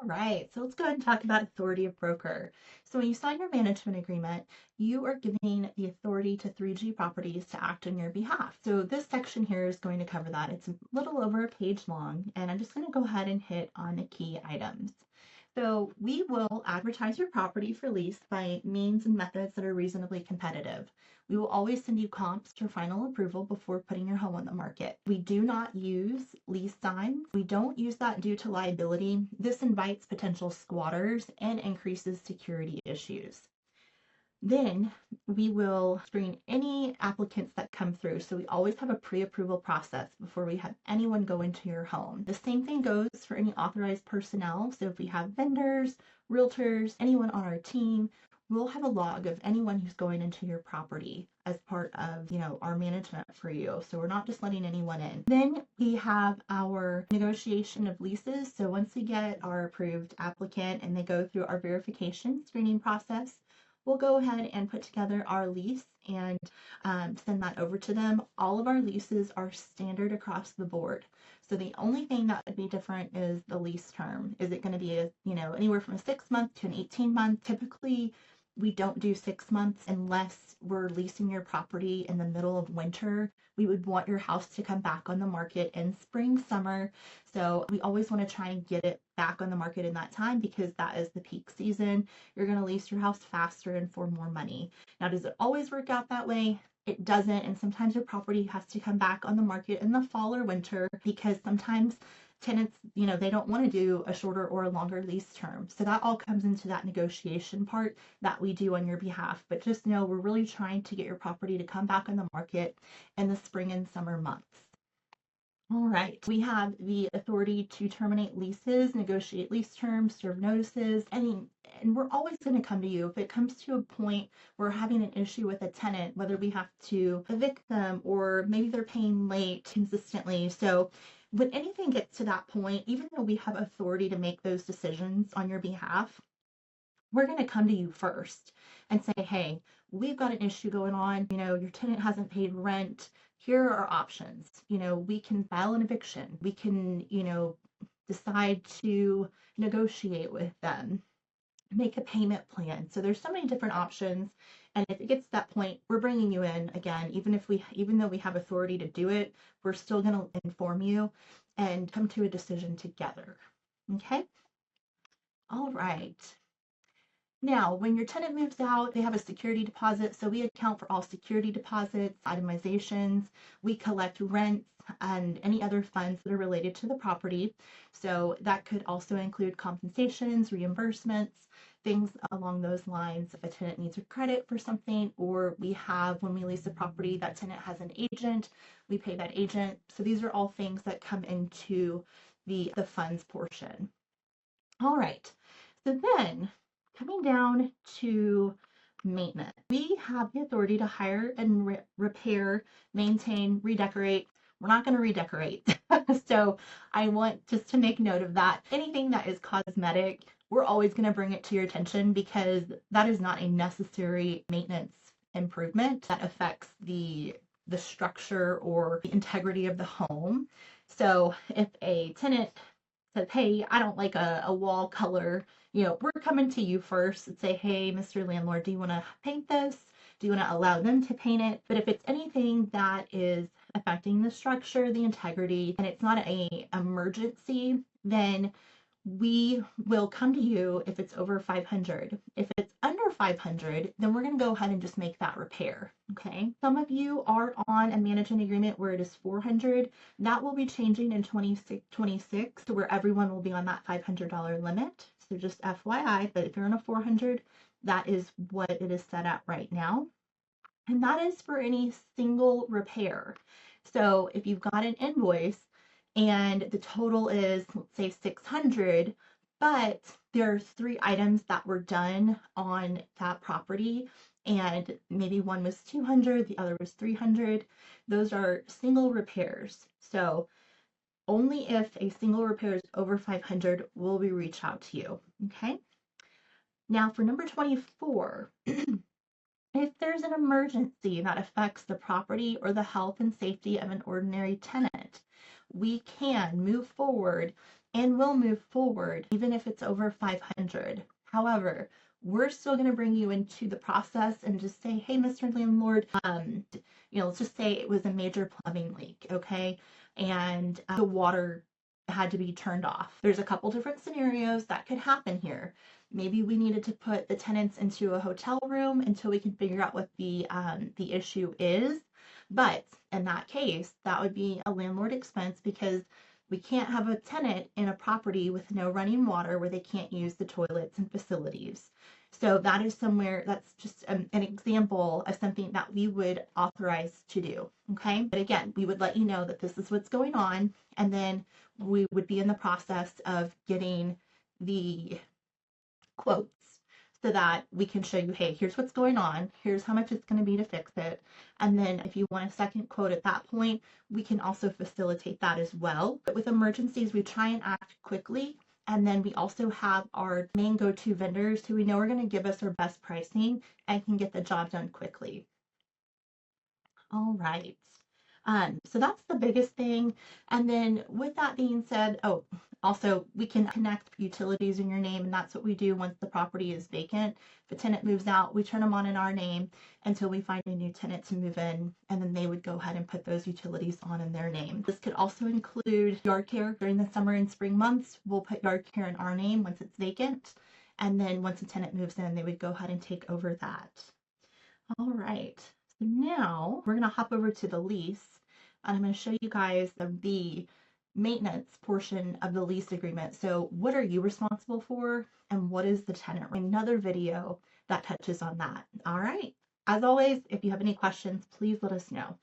Right, so let's go ahead and talk about authority of broker. So when you sign your management agreement, you are giving the authority to 3G Properties to act on your behalf. So this section here is going to cover that. It's a little over a page long, and I'm just going to go ahead and hit on the key items. So we will advertise your property for lease by means and methods that are reasonably competitive. We will always send you comps for final approval before putting your home on the market. We do not use lease signs. We don't use that due to liability. This invites potential squatters and increases security issues. Then we will screen any applicants that come through. So we always have a pre-approval process before we have anyone go into your home. The same thing goes for any authorized personnel. So if we have vendors, realtors, anyone on our team, we'll have a log of anyone who's going into your property as part of, our management for you. So we're not just letting anyone in. Then we have our negotiation of leases. So once we get our approved applicant and they go through our verification screening process, we'll go ahead and put together our lease and send that over to them. All of our leases are standard across the board. So the only thing that would be different is the lease term. Is it going to be anywhere from a 6-month to an 18-month? Typically, we don't do 6 months unless we're leasing your property in the middle of winter. We would want your house to come back on the market in spring, summer. So we always want to try and get it back on the market in that time because that is the peak season. You're going to lease your house faster and for more money. Now, does it always work out that way? It doesn't. And sometimes your property has to come back on the market in the fall or winter because sometimes tenants, they don't want to do a shorter or a longer lease term. So that all comes into that negotiation part that we do on your behalf. But just know we're really trying to get your property to come back on the market in the spring and summer months. All right, we have the authority to terminate leases, negotiate lease terms, serve notices. And we're always going to come to you if it comes to a point where we're having an issue with a tenant, whether we have to evict them or maybe they're paying late consistently. So when anything gets to that point, even though we have authority to make those decisions on your behalf, we're going to come to you first and say, hey, we've got an issue going on. Your tenant hasn't paid rent. Here are our options. We can file an eviction. We can, decide to negotiate with them, make a payment plan. So there's so many different options. And if it gets to that point, we're bringing you in again, even though we have authority to do it, we're still going to inform you and come to a decision together. Okay. All right. Now, when your tenant moves out, they have a security deposit. So we account for all security deposits, itemizations. We collect rents and any other funds that are related to the property. So that could also include compensations, reimbursements, things along those lines. If a tenant needs a credit for something, or when we lease a property, that tenant has an agent, we pay that agent. So these are all things that come into the funds portion. All right. So then, coming down to maintenance, we have the authority to hire and repair, maintain, redecorate. We're not going to redecorate. So I want just to make note of that. Anything that is cosmetic, we're always going to bring it to your attention because that is not a necessary maintenance improvement that affects the structure or the integrity of the home. So if a tenant says, hey, I don't like a wall color, we're coming to you first and say, hey, Mr. Landlord, do you want to paint this? Do you want to allow them to paint it? But if it's anything that is affecting the structure, the integrity, and it's not an emergency, then we will come to you if it's over 500. If it's under 500, then we're going to go ahead and just make that repair. Okay. Some of you are on a management agreement where it is 400. That will be changing in 2026 to where everyone will be on that $500 limit. So just FYI, but if you're on a 400, that is what it is set at right now. And that is for any single repair. So if you've got an invoice and the total is, let's say 600, but there are 3 items that were done on that property, and maybe one was 200, the other was 300. Those are single repairs. So only if a single repair is over 500 will we reach out to you. Okay. Now for number 24, if there's an emergency that affects the property or the health and safety of an ordinary tenant, we can move forward and we'll move forward even if it's over 500. However, we're still going to bring you into the process and just say, hey, Mr. Landlord, let's just say it was a major plumbing leak, okay? And the water had to be turned off. There's a couple different scenarios that could happen here. Maybe we needed to put the tenants into a hotel room until we can figure out what the issue is. But in that case, that would be a landlord expense because we can't have a tenant in a property with no running water where they can't use the toilets and facilities. So that is somewhere, that's just an example of something that we would authorize to do, okay? But again, we would let you know that this is what's going on, and then we would be in the process of getting the quotes so that we can show you, hey, here's what's going on, here's how much it's going to be to fix it. And then if you want a second quote at that point, we can also facilitate that as well. But with emergencies, we try and act quickly. And then we also have our main go-to vendors who we know are going to give us our best pricing and can get the job done quickly. All right. So that's the biggest thing. And then with that being said, also we can connect utilities in your name, and that's what we do once the property is vacant. If a tenant moves out, we turn them on in our name until we find a new tenant to move in, and then they would go ahead and put those utilities on in their name. This could also include yard care during the summer and spring months. We'll put yard care in our name once it's vacant, and then once a tenant moves in, they would go ahead and take over that. All right. So now we're going to hop over to the lease, and I'm going to show you guys the maintenance portion of the lease agreement. So what are you responsible for and what is the tenant? Another video that touches on that. All right. As always, if you have any questions, please let us know.